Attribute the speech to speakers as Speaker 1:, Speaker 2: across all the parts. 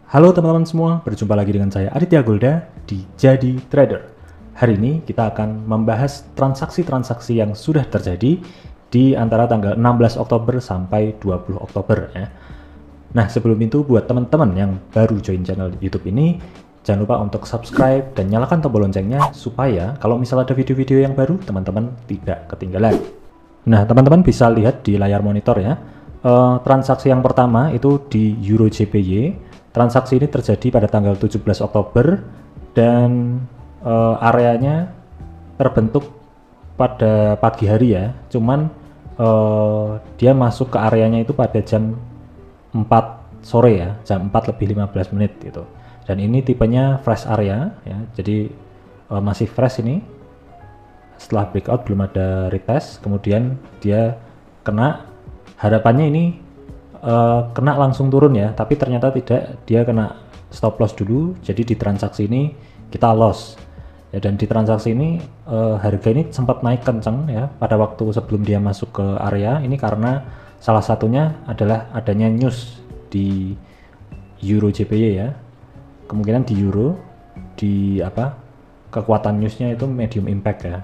Speaker 1: Halo teman-teman semua, berjumpa lagi dengan saya Aditya Golda di Jadi Trader. Hari ini kita akan membahas transaksi-transaksi yang sudah terjadi di antara tanggal 16 Oktober sampai 20 Oktober ya. Nah, sebelum itu buat teman-teman yang baru join channel YouTube ini, jangan lupa untuk subscribe dan nyalakan tombol loncengnya supaya kalau misalnya ada video-video yang baru, teman-teman tidak ketinggalan. Nah, teman-teman bisa lihat di layar monitor ya. Transaksi yang pertama itu di Euro JPY. Transaksi ini terjadi pada tanggal 17 Oktober dan areanya terbentuk pada pagi hari ya. Cuman dia masuk ke areanya itu pada jam 4 sore ya, jam 4 lebih 15 menit gitu. Dan ini tipenya fresh area ya. Jadi masih fresh ini. Setelah breakout belum ada retest, kemudian dia kena, harapannya ini kena langsung turun ya, tapi ternyata tidak, dia kena stop loss dulu. Jadi di transaksi ini kita loss ya, dan di transaksi ini harga ini sempat naik kencang ya pada waktu sebelum dia masuk ke area ini, karena salah satunya adalah adanya news di Euro JPY ya. Kemungkinan di Euro di kekuatan newsnya itu medium impact ya.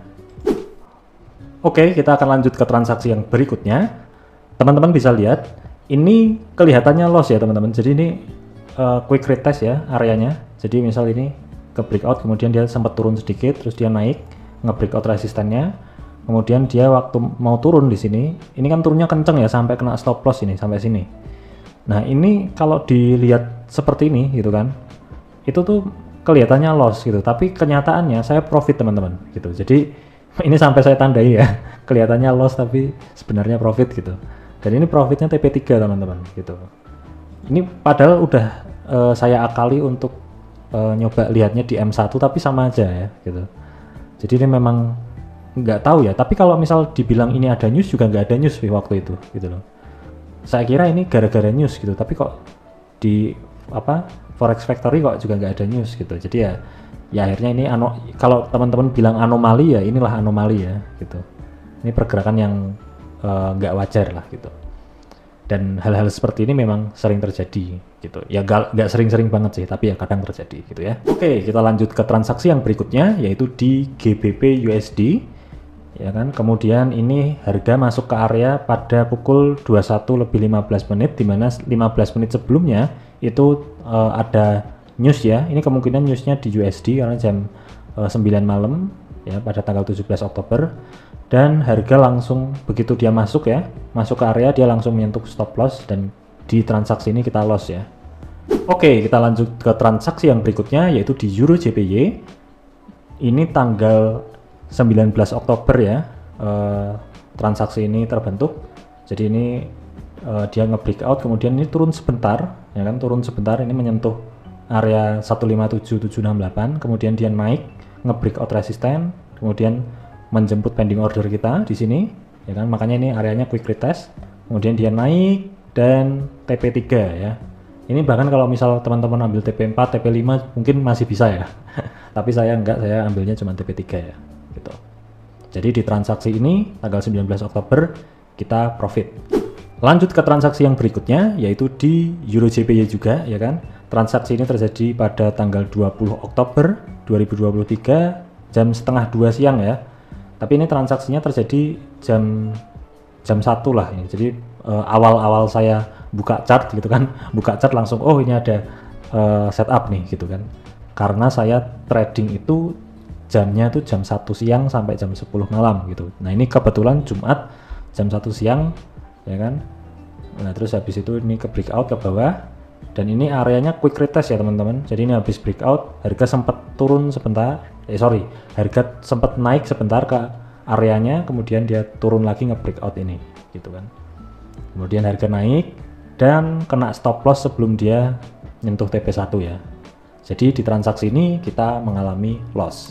Speaker 1: Oke, kita akan lanjut ke transaksi yang berikutnya. Teman-teman bisa lihat ini kelihatannya loss ya teman-teman. Jadi ini quick retest ya areanya. Jadi misal ini ke breakout, kemudian dia sempat turun sedikit, terus dia naik nge-breakout resistannya. Kemudian dia waktu mau turun di sini, ini kan turunnya kenceng ya sampai kena stop loss ini sampai sini. Nah, ini kalau dilihat seperti ini gitu kan, itu tuh kelihatannya loss gitu, tapi kenyataannya saya profit teman-teman gitu. Jadi ini sampai saya tandai ya, kelihatannya loss tapi sebenarnya profit gitu. Dan ini profitnya TP3 teman-teman gitu. Ini padahal udah saya akali untuk nyoba lihatnya di M1, tapi sama aja ya gitu. Jadi ini memang nggak tahu ya, tapi kalau misal dibilang ini ada news juga nggak ada news waktu itu gitu loh. Saya kira ini gara-gara news gitu, tapi kok di Forex Factory kok juga nggak ada news gitu. Jadi ya akhirnya ini kalau teman-teman bilang anomali ya inilah anomali ya gitu. Ini pergerakan yang nggak wajar lah gitu. Dan hal-hal seperti ini memang sering terjadi gitu ya, nggak sering-sering banget sih, tapi ya kadang terjadi gitu ya. Oke, kita lanjut ke transaksi yang berikutnya, yaitu di GBP USD ya kan. Kemudian ini harga masuk ke area pada pukul 21 lebih 15 menit, dimana 15 menit sebelumnya itu ada news ya. Ini kemungkinan newsnya di USD karena jam 9 malam ya pada tanggal 17 Oktober. Dan harga langsung begitu dia masuk ya, masuk ke area, dia langsung menyentuh stop loss, dan di transaksi ini kita loss ya. Oke, kita lanjut ke transaksi yang berikutnya, yaitu di Euro JPY. Ini tanggal 19 Oktober ya, transaksi ini terbentuk. Jadi ini dia nge-breakout, kemudian ini turun sebentar ya kan, turun sebentar, ini menyentuh area 157768, kemudian dia naik nge-breakout resisten, kemudian menjemput pending order kita di sini ya kan, makanya ini areanya quick retest, kemudian dia naik dan TP3 ya. Ini bahkan kalau misal teman-teman ambil TP4, TP5 mungkin masih bisa ya. Tapi saya enggak, saya ambilnya cuma TP3 ya gitu. Jadi di transaksi ini tanggal 19 Oktober kita profit. Lanjut ke transaksi yang berikutnya, yaitu di Euro JPY juga ya kan. Transaksi ini terjadi pada tanggal 20 Oktober 2023 jam setengah 2 siang ya. Tapi ini transaksinya terjadi jam 1 lah ya. Jadi awal-awal saya buka chart gitu kan, buka chart langsung oh ini ada setup nih gitu kan. Karena saya trading itu jamnya tuh jam 1 siang sampai jam 10 malam gitu. Nah, ini kebetulan Jumat jam 1 siang ya kan. Nah, terus habis itu ini ke breakout ke bawah, dan ini areanya quick retest ya teman-teman. Jadi ini habis breakout, harga sempat turun sebentar, harga sempat naik sebentar ke areanya, kemudian dia turun lagi nge-breakout ini gitu kan. Kemudian harga naik dan kena stop loss sebelum dia nyentuh TP1 ya. Jadi di transaksi ini kita mengalami loss.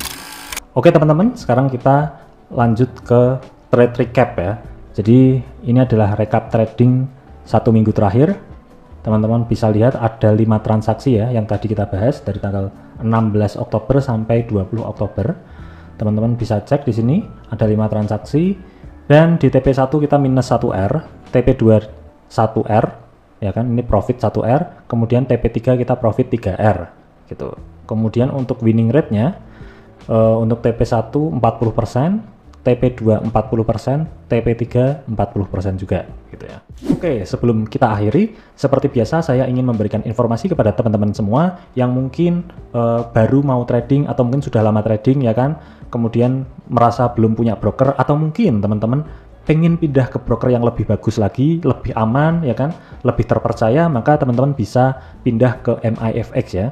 Speaker 1: Oke teman-teman, sekarang kita lanjut ke trade recap ya. Jadi ini adalah recap trading 1 minggu terakhir. Teman-teman bisa lihat ada 5 transaksi ya yang tadi kita bahas dari tanggal 16 Oktober sampai 20 Oktober. Teman-teman bisa cek di sini ada 5 transaksi, dan di TP1 kita minus 1R, TP2 1R, ya kan, ini profit 1R, kemudian TP3 kita profit 3R gitu. Kemudian untuk winning rate-nya untuk TP1 40%, TP2 40%, TP3 40% juga gitu ya. Oke, sebelum kita akhiri, seperti biasa saya ingin memberikan informasi kepada teman-teman semua yang mungkin baru mau trading atau mungkin sudah lama trading ya kan, kemudian merasa belum punya broker, atau mungkin teman-teman pengen pindah ke broker yang lebih bagus lagi, lebih aman ya kan, lebih terpercaya, maka teman-teman bisa pindah ke MIFX ya.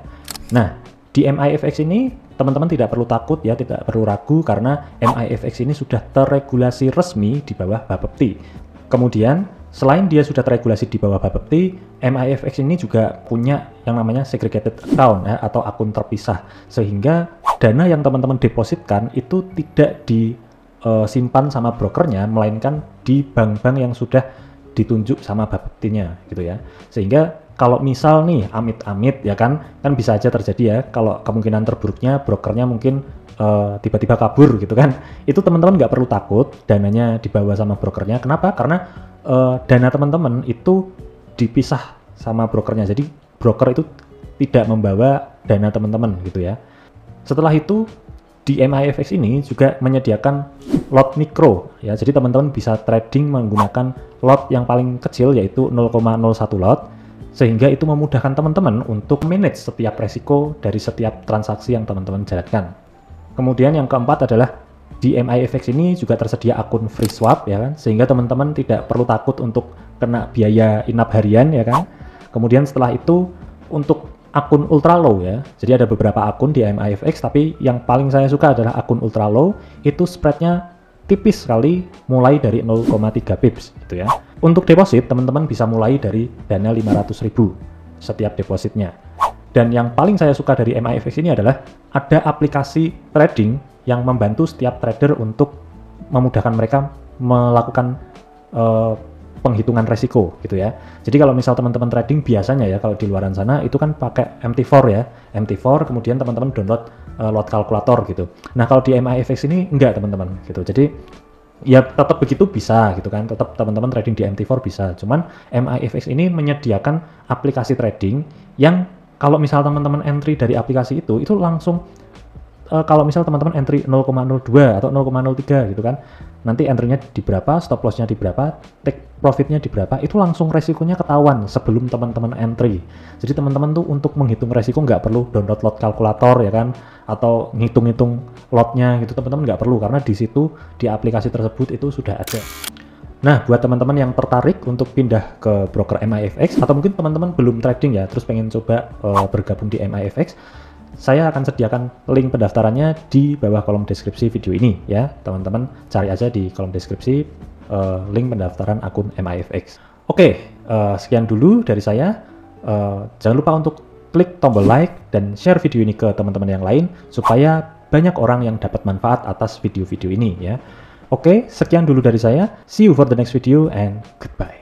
Speaker 1: Nah, di MIFX ini teman-teman tidak perlu takut ya, tidak perlu ragu, karena MIFX ini sudah terregulasi resmi di bawah Bapepti. Kemudian selain dia sudah terregulasi di bawah Bapepti, MIFX ini juga punya yang namanya segregated account ya, atau akun terpisah, sehingga dana yang teman-teman depositkan itu tidak disimpan sama brokernya, melainkan di bank-bank yang sudah ditunjuk sama Bapeptinya gitu ya. Sehingga kalau misal nih amit-amit ya kan bisa aja terjadi ya, kalau kemungkinan terburuknya brokernya mungkin tiba-tiba kabur gitu kan, itu teman-teman nggak perlu takut dananya dibawa sama brokernya. Kenapa? Karena dana teman-teman itu dipisah sama brokernya, jadi broker itu tidak membawa dana teman-teman gitu ya. Setelah itu di MIFX ini juga menyediakan lot mikro ya, jadi teman-teman bisa trading menggunakan lot yang paling kecil yaitu 0,01 lot, sehingga itu memudahkan teman-teman untuk manage setiap resiko dari setiap transaksi yang teman-teman jalankan. Kemudian yang keempat adalah di MIFX ini juga tersedia akun free swap ya kan, sehingga teman-teman tidak perlu takut untuk kena biaya inap harian ya kan. Kemudian setelah itu untuk akun ultra low ya, jadi ada beberapa akun di MIFX, tapi yang paling saya suka adalah akun ultra low, itu spreadnya tipis sekali, mulai dari 0,3 pips gitu ya. Untuk deposit teman-teman bisa mulai dari dana 500.000 setiap depositnya. Dan yang paling saya suka dari MIFX ini adalah ada aplikasi trading yang membantu setiap trader untuk memudahkan mereka melakukan penghitungan resiko gitu ya. Jadi kalau misal teman-teman trading biasanya ya, kalau di luaran sana itu kan pakai MT4 ya, MT4, kemudian teman-teman download lot kalkulator gitu. Nah kalau di MIFX ini enggak teman-teman gitu. Jadi ya tetap begitu bisa gitu kan, tetap teman-teman trading di MT4 bisa. Cuman MIFX ini menyediakan aplikasi trading yang kalau misal teman-teman entry dari aplikasi itu langsung kalau misal teman-teman entry 0,02 atau 0,03 gitu kan, nanti entry-nya di berapa, stop loss-nya di berapa, take profit-nya di berapa, itu langsung resikonya ketahuan sebelum teman-teman entry. Jadi teman-teman tuh untuk menghitung resiko nggak perlu download lot kalkulator ya kan, atau ngitung-ngitung lotnya gitu, teman-teman nggak perlu, karena di situ di aplikasi tersebut itu sudah ada. Nah, buat teman-teman yang tertarik untuk pindah ke broker MIFX, atau mungkin teman-teman belum trading ya, terus pengen coba bergabung di MIFX, saya akan sediakan link pendaftarannya di bawah kolom deskripsi video ini ya. Teman-teman cari aja di kolom deskripsi link pendaftaran akun MIFX. Oke, sekian dulu dari saya. Jangan lupa untuk klik tombol like dan share video ini ke teman-teman yang lain supaya banyak orang yang dapat manfaat atas video-video ini ya. Oke, sekian dulu dari saya. See you for the next video and goodbye.